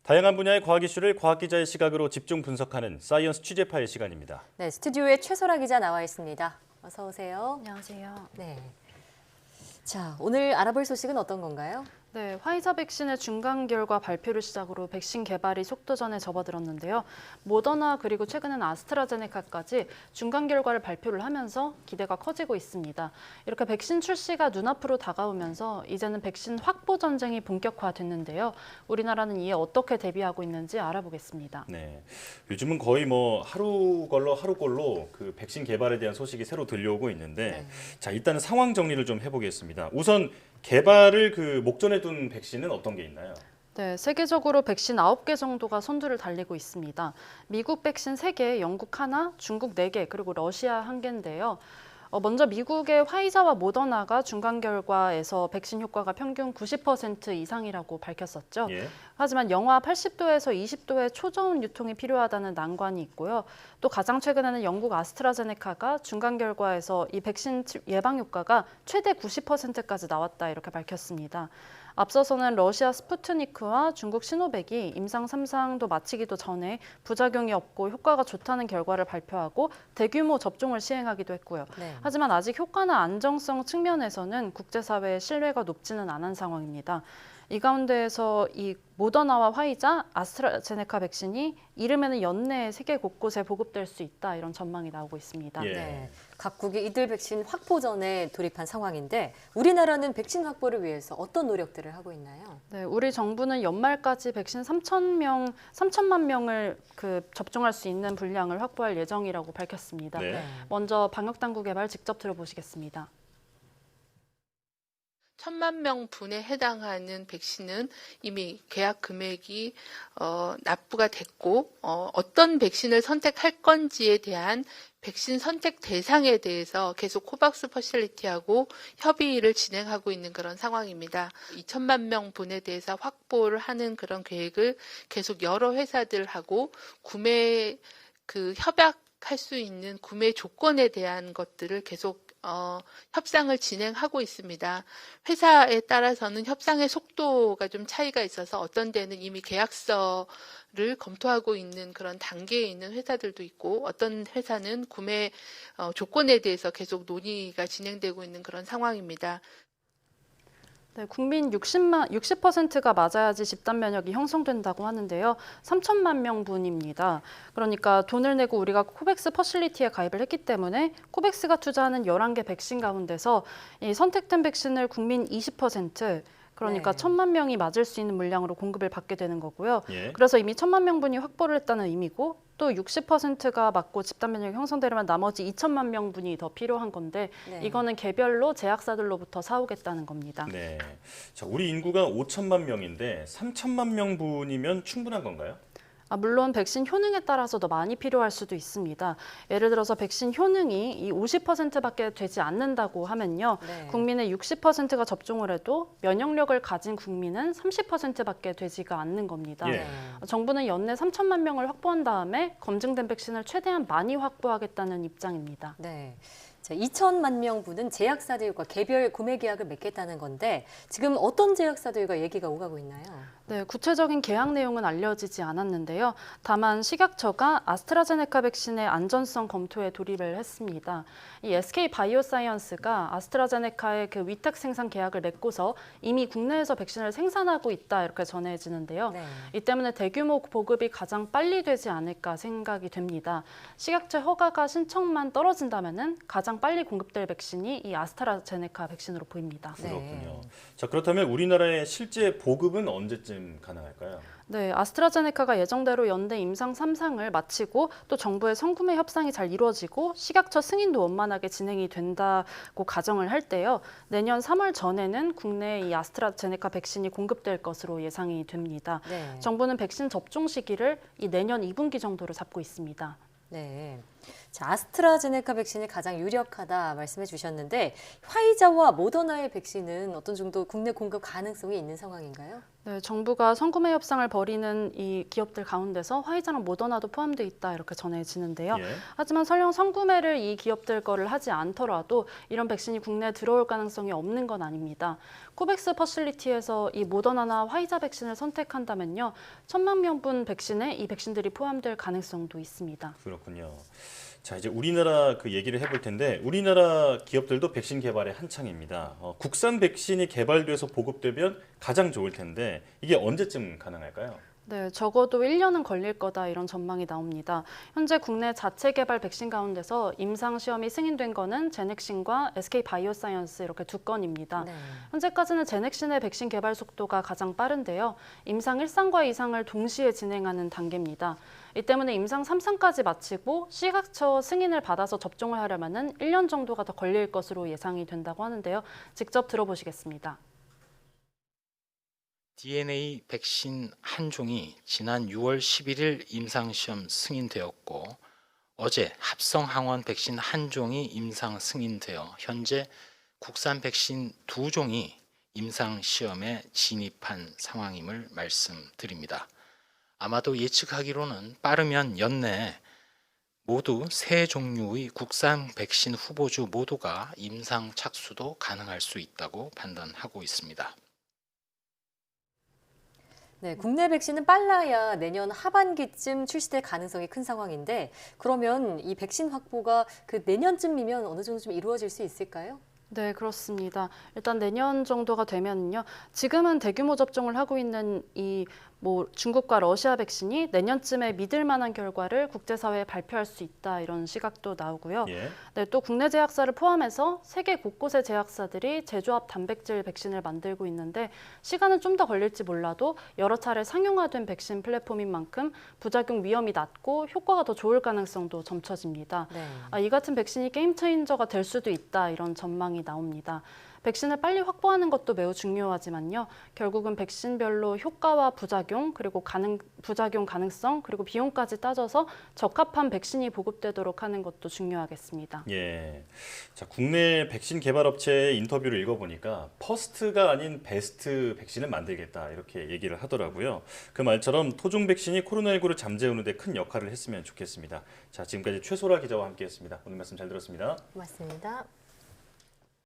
다양한 분야의 과학 이슈를 과학 기자의 시각으로 집중 분석하는 사이언스 취재 파일 시간입니다. 네, 스튜디오에 최소라 기자 나와 있습니다. 어서 오세요. 안녕하세요. 네. 자, 오늘 알아볼 소식은 어떤 건가요? 네, 화이자 백신의 중간 결과 발표를 시작으로 백신 개발이 속도전에 접어들었는데요. 모더나 그리고 최근엔 아스트라제네카까지 중간 결과를 발표를 하면서 기대가 커지고 있습니다. 이렇게 백신 출시가 눈앞으로 다가오면서 이제는 백신 확보 전쟁이 본격화됐는데요. 우리나라는 이에 어떻게 대비하고 있는지 알아보겠습니다. 네, 요즘은 거의 하루꼴로 그 백신 개발에 대한 소식이 새로 들려오고 있는데, 자, 일단은 상황 정리를 좀 해보겠습니다. 우선 개발을 목전에 둔 백신은 어떤 게 있나요? 네, 세계적으로 백신 9개 정도가 선두를 달리고 있습니다. 미국 백신 3개, 영국 하나, 중국 4개, 그리고 러시아 1개인데요. 먼저 미국의 화이자와 모더나가 중간 결과에서 백신 효과가 평균 90% 이상이라고 밝혔었죠. 예. 하지만 영하 80도에서 20도의 초저온 유통이 필요하다는 난관이 있고요. 또 가장 최근에는 영국 아스트라제네카가 중간 결과에서 이 백신 예방 효과가 최대 90%까지 나왔다 이렇게 밝혔습니다. 앞서서는 러시아 스푸트니크와 중국 시노백이 임상 3상도 마치기도 전에 부작용이 없고 효과가 좋다는 결과를 발표하고 대규모 접종을 시행하기도 했고요. 네. 하지만 아직 효과나 안정성 측면에서는 국제사회의 신뢰가 높지는 않은 상황입니다. 이 가운데에서 이 모더나와 화이자, 아스트라제네카 백신이 이르면은 연내에 세계 곳곳에 보급될 수 있다 이런 전망이 나오고 있습니다. 예. 네. 각국이 이들 백신 확보전에 돌입한 상황인데 우리나라는 백신 확보를 위해서 어떤 노력들을 하고 있나요? 네, 우리 정부는 연말까지 백신 3천만 명을 접종할 수 있는 분량을 확보할 예정이라고 밝혔습니다. 네. 먼저 방역 당국의 말 직접 들어보시겠습니다. 1,000만 명 분에 해당하는 백신은 이미 계약 금액이 납부가 됐고 어떤 백신을 선택할 건지에 대한 백신 선택 대상에 대해서 계속 코박스 퍼실리티하고 협의를 진행하고 있는 그런 상황입니다. 2천만 명 분에 대해서 확보를 하는 그런 계획을 계속 여러 회사들하고 구매 협약할 수 있는 구매 조건에 대한 것들을 계속 협상을 진행하고 있습니다. 회사에 따라서는 협상의 속도가 좀 차이가 있어서 어떤 데는 이미 계약서를 검토하고 있는 그런 단계에 있는 회사들도 있고 어떤 회사는 구매 조건에 대해서 계속 논의가 진행되고 있는 그런 상황입니다. 네, 국민 60%가 맞아야지 집단 면역이 형성된다고 하는데요. 3천만 명분입니다. 그러니까 돈을 내고 우리가 코백스 퍼실리티에 가입을 했기 때문에 코백스가 투자하는 11개 백신 가운데서 이 선택된 백신을 국민 20%, 그러니까 네. 1,000만 명이 맞을 수 있는 물량으로 공급을 받게 되는 거고요. 예. 그래서 이미 1,000만 명분이 확보를 했다는 의미고 또 60%가 맞고 집단 면역이 형성되려면 나머지 2천만 명분이 더 필요한 건데 네. 이거는 개별로 제약사들로부터 사오겠다는 겁니다. 네. 자, 우리 인구가 5천만 명인데 3천만 명분이면 충분한 건가요? 물론 백신 효능에 따라서 더 많이 필요할 수도 있습니다. 예를 들어서 백신 효능이 이 50%밖에 되지 않는다고 하면요. 네. 국민의 60%가 접종을 해도 면역력을 가진 국민은 30%밖에 되지가 않는 겁니다. 예. 정부는 연내 3천만 명을 확보한 다음에 검증된 백신을 최대한 많이 확보하겠다는 입장입니다. 네. 자, 2천만 명분은 제약사들과 개별 구매 계약을 맺겠다는 건데 지금 어떤 제약사들과 얘기가 오가고 있나요? 네, 구체적인 계약 내용은 알려지지 않았는데요. 다만 식약처가 아스트라제네카 백신의 안전성 검토에 돌입을 했습니다. 이 SK 바이오사이언스가 아스트라제네카의 위탁 생산 계약을 맺고서 이미 국내에서 백신을 생산하고 있다 이렇게 전해지는데요. 네. 이 때문에 대규모 보급이 가장 빨리 되지 않을까 생각이 됩니다. 식약처 허가가 신청만 떨어진다면은 가장 빨리 공급될 백신이 이 아스트라제네카 백신으로 보입니다. 네. 그렇군요. 자, 그렇다면 우리나라의 실제 보급은 언제쯤 가능할까요? 네, 아스트라제네카가 예정대로 연내 임상 3상을 마치고 또 정부의 선구매 협상이 잘 이루어지고 식약처 승인도 원만하게 진행이 된다고 가정을 할 때요. 내년 3월 전에는 국내에 이 아스트라제네카 백신이 공급될 것으로 예상이 됩니다. 네. 정부는 백신 접종 시기를 이 내년 2분기 정도로 잡고 있습니다. 네. 자, 아스트라제네카 백신이 가장 유력하다 말씀해 주셨는데 화이자와 모더나의 백신은 어떤 정도 국내 공급 가능성이 있는 상황인가요? 네, 정부가 선구매 협상을 벌이는 이 기업들 가운데서 화이자랑 모더나도 포함돼 있다 이렇게 전해지는데요. 예. 하지만 설령 선구매를 이 기업들 거를 하지 않더라도 이런 백신이 국내에 들어올 가능성이 없는 건 아닙니다. 코백스 퍼실리티에서 이 모더나나 화이자 백신을 선택한다면요, 1,000만 명분 백신에 이 백신들이 포함될 가능성도 있습니다. 그렇군요. 자, 이제 우리나라 그 얘기를 해볼 텐데 우리나라 기업들도 백신 개발에 한창입니다. 국산 백신이 개발돼서 보급되면 가장 좋을 텐데 이게 언제쯤 가능할까요? 네, 적어도 1년은 걸릴 거다 이런 전망이 나옵니다. 현재 국내 자체 개발 백신 가운데서 임상 시험이 승인된 거는 제넥신과 SK 바이오사이언스 이렇게 두 건입니다. 네. 현재까지는 제넥신의 백신 개발 속도가 가장 빠른데요. 임상 1상과 2상을 동시에 진행하는 단계입니다. 이 때문에 임상 3상까지 마치고 시각처 승인을 받아서 접종을 하려면 1년 정도가 더 걸릴 것으로 예상이 된다고 하는데요. 직접 들어보시겠습니다. DNA 백신 한 종이 지난 6월 11일 임상시험 승인되었고 어제 합성 항원 백신 한 종이 임상 승인되어 현재 국산 백신 2종이 임상시험에 진입한 상황임을 말씀드립니다. 아마도 예측하기로는 빠르면 연내에 모두 3종류의 국산 백신 후보주 모두가 임상 착수도 가능할 수 있다고 판단하고 있습니다. 네, 국내 백신은 빨라야 내년 하반기쯤 출시될 가능성이 큰 상황인데 그러면 이 백신 확보가 그 내년쯤이면 어느 정도 좀 이루어질 수 있을까요? 네, 그렇습니다. 일단 내년 정도가 되면요. 지금은 대규모 접종을 하고 있는 이 중국과 러시아 백신이 내년쯤에 믿을 만한 결과를 국제사회에 발표할 수 있다 이런 시각도 나오고요. 예. 네, 또 국내 제약사를 포함해서 세계 곳곳의 제약사들이 제조합 단백질 백신을 만들고 있는데 시간은 좀 더 걸릴지 몰라도 여러 차례 상용화된 백신 플랫폼인 만큼 부작용 위험이 낮고 효과가 더 좋을 가능성도 점쳐집니다. 네. 이 같은 백신이 게임 체인저가 될 수도 있다 이런 전망이 나옵니다. 백신을 빨리 확보하는 것도 매우 중요하지만요. 결국은 백신별로 효과와 부작용, 그리고 부작용 가능성, 그리고 비용까지 따져서 적합한 백신이 보급되도록 하는 것도 중요하겠습니다. 예. 자, 국내 백신 개발 업체의 인터뷰를 읽어보니까 퍼스트가 아닌 베스트 백신을 만들겠다 이렇게 얘기를 하더라고요. 그 말처럼 토종 백신이 코로나19를 잠재우는 데 큰 역할을 했으면 좋겠습니다. 자, 지금까지 최소라 기자와 함께했습니다. 오늘 말씀 잘 들었습니다. 고맙습니다.